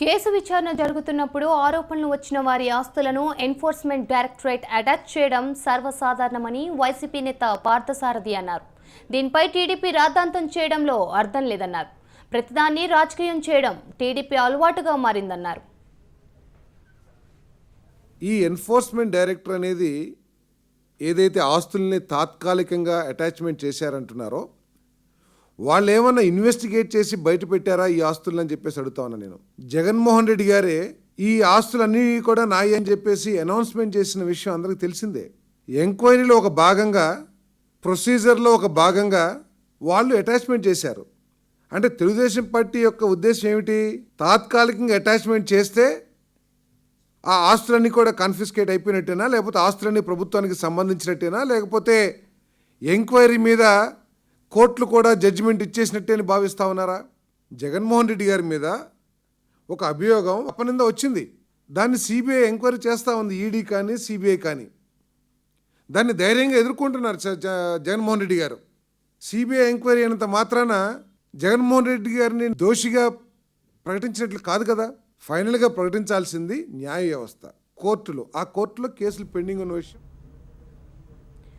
Case విచారణ జరుగుతున్నప్పుడు ఆరోపణలు వచ్చిన వారి ఆస్తులను ఎన్ఫోర్స్మెంట్ డైరెక్టరేట్ అటాచ్ చేయడం సర్వసాధారణమని వైసీపీ నేత పార్థసారథి అన్నారు. దీనిపై టీడీపీ రాద్ధాంతం చేయడంలో అర్థం లేదన్నారు. ప్రతిదాన్ని రాజకీయం చేయడం టీడీపీ అలవాటుగా మారిందన్నారు. ఈ ఎన్ఫోర్స్మెంట్ డైరెక్టర్ అనేది ఏదైతే ఆస్తుల్ని తాత్కాలికంగా అటాచ్మెంట్ చేశారంటున్నారో వాళ్ళు ఏమన్నా ఇన్వెస్టిగేట్ చేసి బయట పెట్టారా ఈ ఆస్తులు అని చెప్పేసి అడుగుతా ఉన్నా నేను. జగన్మోహన్ రెడ్డి గారే ఈ ఆస్తులన్నీ కూడా నాయి అని చెప్పేసి అనౌన్స్మెంట్ చేసిన విషయం అందరికీ తెలిసిందే. ఎంక్వైరీలో ఒక భాగంగా, ప్రొసీజర్లో ఒక భాగంగా వాళ్ళు అటాచ్మెంట్ చేశారు. అంటే తెలుగుదేశం పార్టీ యొక్క ఉద్దేశం ఏమిటి? తాత్కాలికంగా అటాచ్మెంట్ చేస్తే ఆ ఆస్తులన్నీ కూడా కన్ఫిస్కేట్ అయిపోయినట్టేనా, లేకపోతే ఆస్తులన్నీ ప్రభుత్వానికి సంబంధించినట్టేనా, లేకపోతే ఎంక్వైరీ మీద కోర్టులు కూడా జడ్జిమెంట్ ఇచ్చేసినట్టే అని భావిస్తూ ఉన్నారా? జగన్మోహన్ రెడ్డి గారి మీద ఒక అభియోగం అపనింద వచ్చింది. దాన్ని సిబిఐ ఎంక్వైరీ చేస్తూ ఉంది, ఈడీ కానీ సిబిఐ కానీ. దాన్ని ధైర్యంగా ఎదుర్కొంటున్నారు జగన్మోహన్ రెడ్డి గారు. సిబిఐ ఎంక్వైరీ అయినంత మాత్రాన జగన్మోహన్ రెడ్డి గారిని దోషిగా ప్రకటించినట్లు కాదు కదా. ఫైనల్గా ప్రకటించాల్సింది న్యాయ వ్యవస్థ, కోర్టులు. ఆ కోర్టులో కేసులు పెండింగ్ ఉన్న విషయం